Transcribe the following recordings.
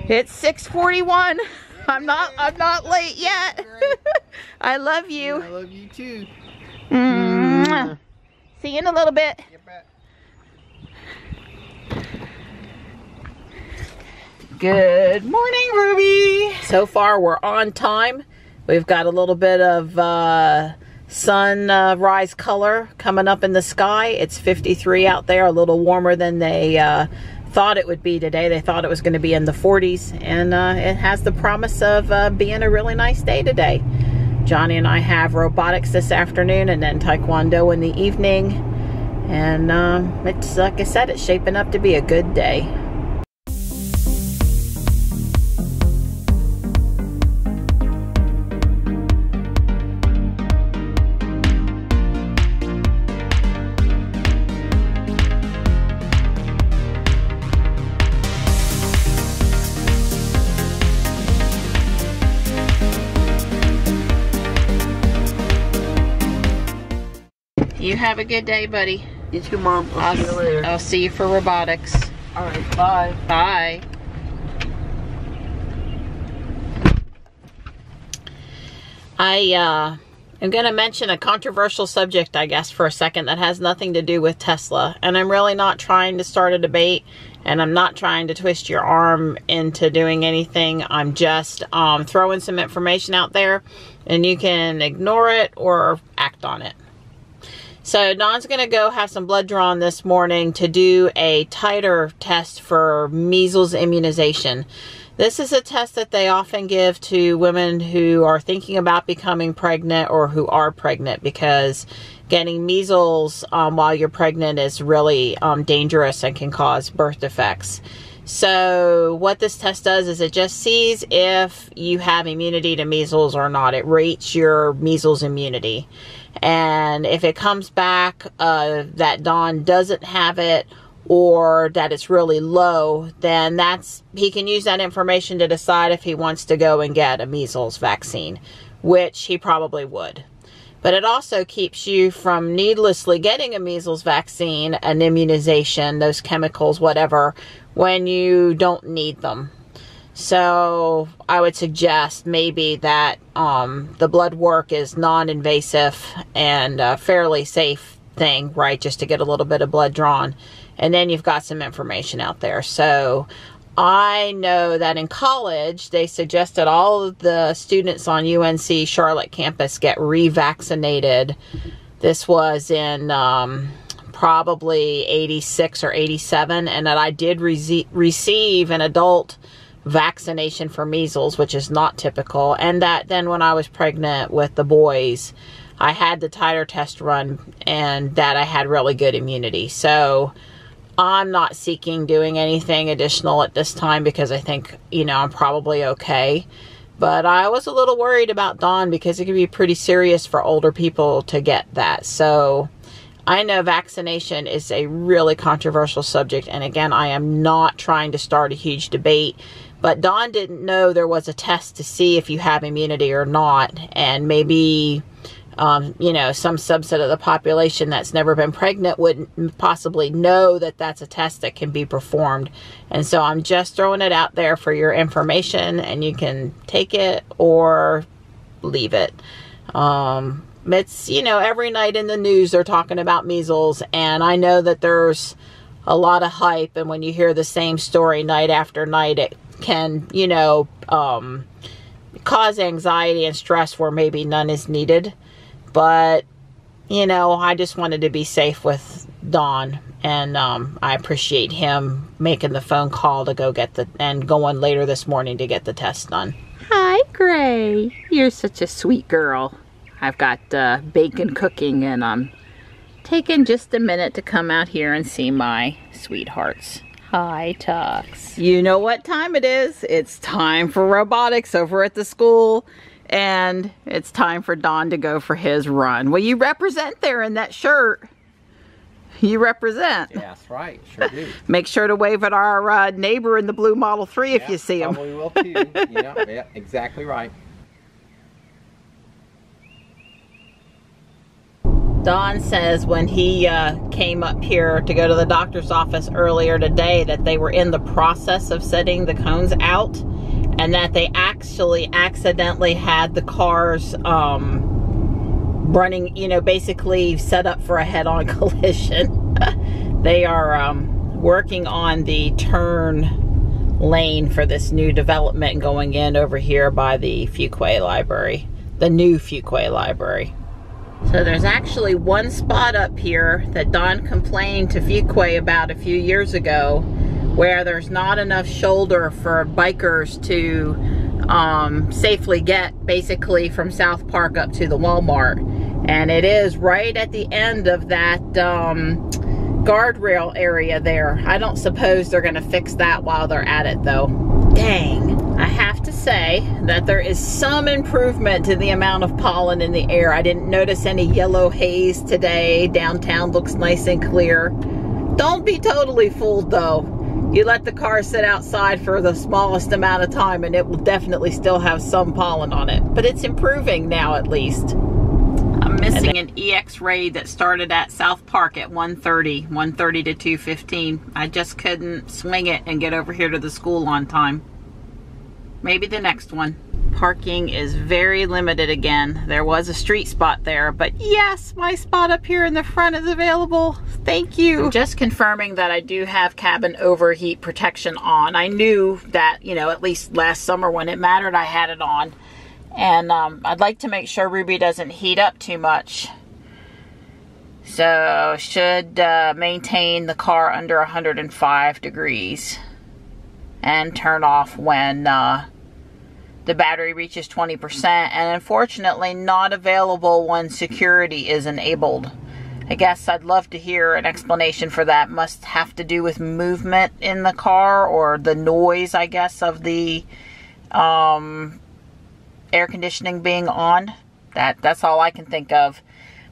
It's 6:41. I'm not late yet. I love you. I love you too. See you in a little bit. Good morning, Ruby. So far we're on time. We've got a little bit of sunrise color coming up in the sky. It's 53 out there, a little warmer than they thought it would be today. They thought it was going to be in the 40s, and it has the promise of being a really nice day today. Johnny and I have robotics this afternoon and then taekwondo in the evening, and it's, like I said, it's shaping up to be a good day. You have a good day, buddy. You too, Mom. I'll see you later. I'll see you for robotics. Alright, bye. Bye. I am going to mention a controversial subject, I guess, for a second that has nothing to do with Tesla. And I'm really not trying to start a debate, and I'm not trying to twist your arm into doing anything. I'm just throwing some information out there, and you can ignore it or act on it. So Don's going to go have some blood drawn this morning to do a titer test for measles immunization. This is a test that they often give to women who are thinking about becoming pregnant or who are pregnant, because getting measles while you're pregnant is really dangerous and can cause birth defects. So what this test does is it just sees if you have immunity to measles or not. It rates your measles immunity. And if it comes back that Don doesn't have it, or that it's really low, then he can use that information to decide if he wants to go and get a measles vaccine, which he probably would. But it also keeps you from needlessly getting a measles vaccine, an immunization, those chemicals, whatever, when you don't need them. So I would suggest maybe that the blood work is non-invasive and a fairly safe thing, right? Just to get a little bit of blood drawn. And then you've got some information out there. So I know that in college, they suggested all of the students on UNC Charlotte campus get revaccinated. This was in probably 86 or 87. And that I did receive an adult vaccination for measles, which is not typical. And that then when I was pregnant with the boys, I had the titer test run, and that I had really good immunity. So I'm not seeking doing anything additional at this time, because I think, you know, I'm probably okay. But I was a little worried about Dawn, because it can be pretty serious for older people to get that. So I know vaccination is a really controversial subject. And again, I am not trying to start a huge debate. But Dawn didn't know there was a test to see if you have immunity or not. And maybe you know, some subset of the population that's never been pregnant wouldn't possibly know that that's a test that can be performed. And so I'm just throwing it out there for your information, and you can take it or leave it. It's, you know, every night in the news they're talking about measles, and I know that there's a lot of hype, and when you hear the same story night after night, it can, you know, cause anxiety and stress where maybe none is needed. But, you know, I just wanted to be safe with Don, and I appreciate him making the phone call to go get and going later this morning to get the test done. Hi, Gray. You're such a sweet girl. I've got bacon cooking, and I'm taking just a minute to come out here and see my sweethearts. Hi, Tux. You know what time it is. It's time for robotics over at the school. And it's time for Don to go for his run. Well, you represent there in that shirt. You represent. Yeah, that's right. Sure do. Make sure to wave at our neighbor in the blue Model 3 if you see him. Probably will too. Yeah, exactly right. Don says when he came up here to go to the doctor's office earlier today that they were in the process of setting the cones out, and that they actually accidentally had the cars running, you know, basically set up for a head-on collision. They are working on the turn lane for this new development going in over here by the Fuquay Library, the new Fuquay Library. So there's actually one spot up here that Don complained to Fuquay about a few years ago, where there's not enough shoulder for bikers to safely get basically from South Park up to the Walmart. And it is right at the end of that guardrail area there. I don't suppose they're gonna fix that while they're at it though. Dang. I have to say that there is some improvement to the amount of pollen in the air. I didn't notice any yellow haze today. Downtown looks nice and clear. Don't be totally fooled though. You let the car sit outside for the smallest amount of time and it will definitely still have some pollen on it. But it's improving now at least. I'm missing an EX raid that started at South Park at 1:30 to 2:15. I just couldn't swing it and get over here to the school on time. Maybe the next one. Parking is very limited again. There was a street spot there, but yes, my spot up here in the front is available. Thank you. I'm just confirming that I do have cabin overheat protection on. I knew that, you know, at least last summer when it mattered, I had it on. And I'd like to make sure Ruby doesn't heat up too much. So should maintain the car under 105 degrees. And turn off when the battery reaches 20%, and unfortunately not available when security is enabled. I guess I'd love to hear an explanation for that. Must have to do with movement in the car or the noise, I guess, of the air conditioning being on. That's all I can think of.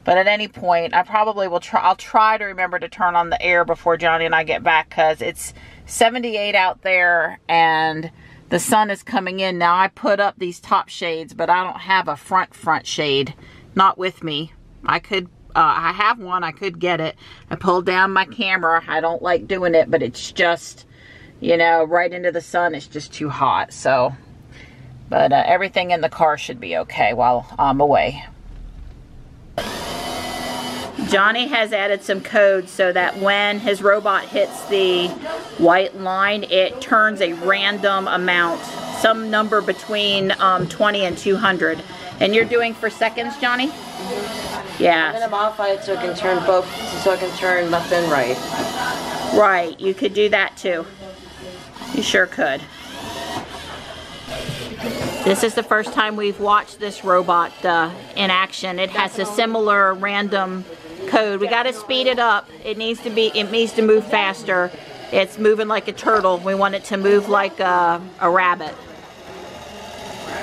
But at any point, I probably will I'll try to remember to turn on the air before Johnny and I get back, because it's 78 out there and the sun is coming in. Now I put up these top shades, but I don't have a front shade. Not with me. I could, I have one, I could get it. I pulled down my camera. I don't like doing it, but it's just, you know, right into the sun. It's just too hot. So, but everything in the car should be okay while I'm away. Johnny has added some code so that when his robot hits the white line, it turns a random amount, some number between 20 and 200. And you're doing for seconds, Johnny? Yeah. I'm gonna modify it so it can turn both, so it can turn left and right. Right, you could do that too. You sure could. This is the first time we've watched this robot in action. It has a similar random code. We got to speed it up. It needs to move faster. It's moving like a turtle. We want it to move like a rabbit.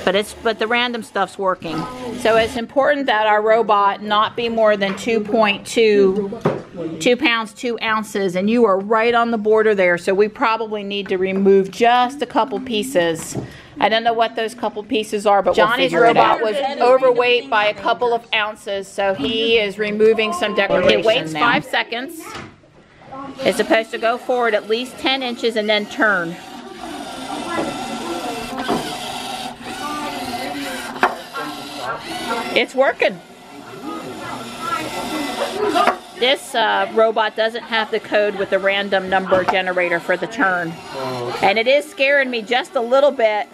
But the random stuff's working. So it's important that our robot not be more than 2 pounds 2 ounces, and you are right on the border there. So we probably need to remove just a couple pieces. I don't know what those couple pieces are, but Johnny's robot was overweight by a couple of ounces, so he is removing some decoration. It waits 5 seconds. It's supposed to go forward at least 10 inches and then turn. It's working. This robot doesn't have the code with the random number generator for the turn. And it is scaring me just a little bit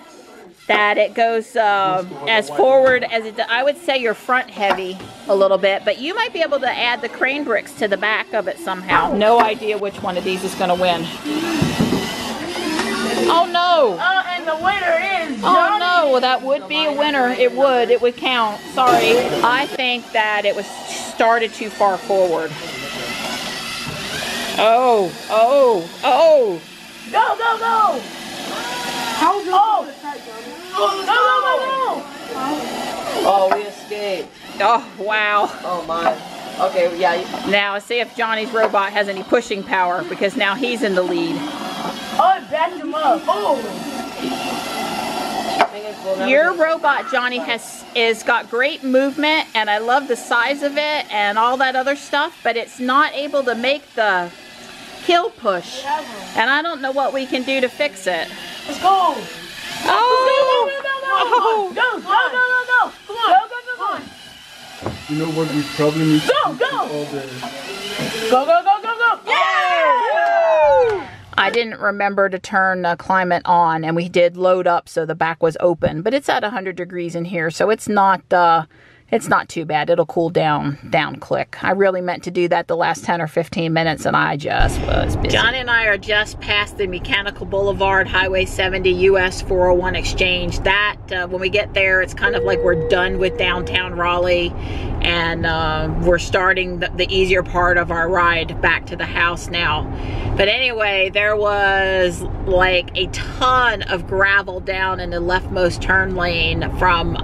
that it goes as forward as it does. I would say you're front heavy a little bit, but you might be able to add the crane bricks to the back of it somehow. No idea which one of these is going to win. Oh no! And the winner is Johnny. Oh no, well, that would be a winner. It would count. Sorry. I think that it was started too far forward. Oh. Go, go, go! How's it? Oh, go! Oh, we escaped. Oh, wow. Oh my. Okay, yeah. Now let's see if Johnny's robot has any pushing power, because now he's in the lead. Oh, it backed him up. Oh! Your robot, Johnny, is got great movement, and I love the size of it and all that other stuff, but it's not able to make the hill push, and I don't know what we can do to fix it. Let's go. Oh! Go. Come on. You know what we probably need to Go. all the... Go. Yeah! I didn't remember to turn the climate on, and we did load up so the back was open, but it's at 100 degrees in here, so it's not too bad. It'll cool down quick. I really meant to do that the last 10 or 15 minutes, and I just was busy. Johnny and I are just past the Mechanical Boulevard, Highway 70, US 401 exchange. That, when we get there, it's kind of like we're done with downtown Raleigh, and we're starting the easier part of our ride back to the house now. But anyway, there was like a ton of gravel down in the leftmost turn lane from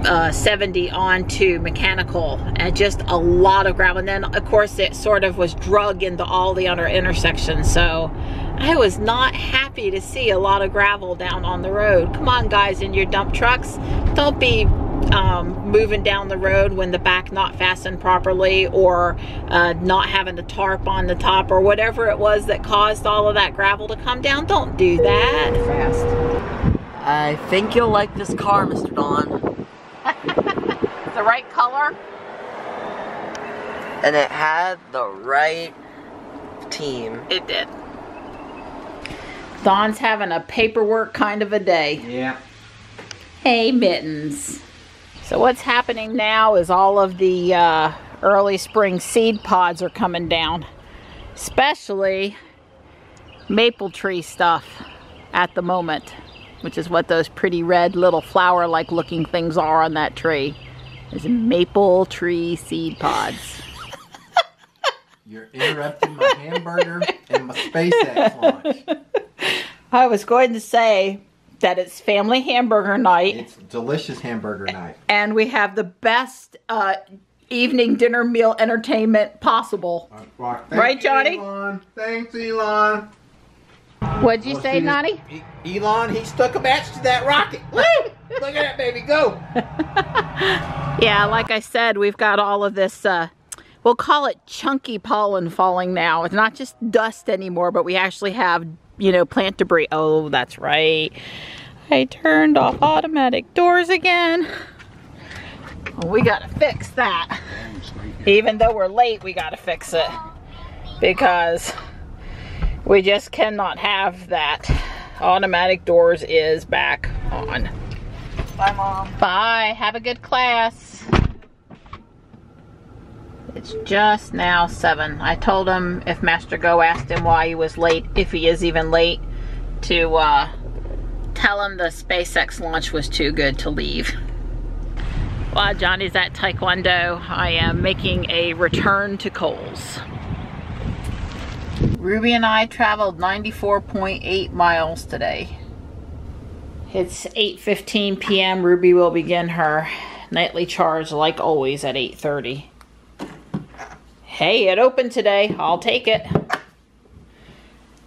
70 onto Mechanical, and just a lot of gravel. And then of course it sort of was drug into all the other intersections, so I was not happy to see a lot of gravel down on the road. Come on guys, in your dump trucks, don't be moving down the road when the back not fastened properly, or not having the tarp on the top, or whatever it was that caused all of that gravel to come down. Don't do that fast. I think you'll like this car, Mr. Don. The right color, And it had the right team. it did. Don's having a paperwork kind of a day. Yeah. Hey, Mittens. So what's happening now is all of the early spring seed pods are coming down, especially maple tree stuff at the moment, which is what those pretty red little flower-like looking things are on that tree. There's maple tree seed pods. You're interrupting my hamburger and my SpaceX launch. I was going to say that it's family hamburger night. It's delicious hamburger night. And we have the best evening dinner meal entertainment possible. Right, Johnny? Elon. Thanks, Elon. What'd you say, Nani? Elon, he stuck a match to that rocket. Woo! Look at that baby go. Yeah, like I said, we've got all of this, we'll call it chunky pollen falling now. It's not just dust anymore, but we actually have, you know, plant debris. Oh, that's right. I turned off automatic doors again. Well, we gotta fix that. Even though we're late, we gotta fix it, because we just cannot have that. Automatic doors is back on. Bye, Mom. Bye. Have a good class. It's just now 7. I told him if Master Go asked him why he was late, if he is even late, to tell him the SpaceX launch was too good to leave. While Johnny's at Taekwondo, I am making a return to Kohl's. Ruby and I traveled 94.8 miles today. It's 8:15 p.m. Ruby will begin her nightly charge like always at 8:30. Hey, it opened today. I'll take it.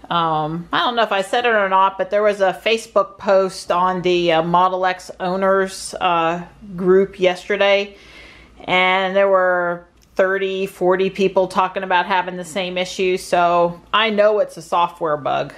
I don't know if I said it or not, but there was a Facebook post on the Model X owners group yesterday, and there were 30, 40 people talking about having the same issue, so I know it's a software bug.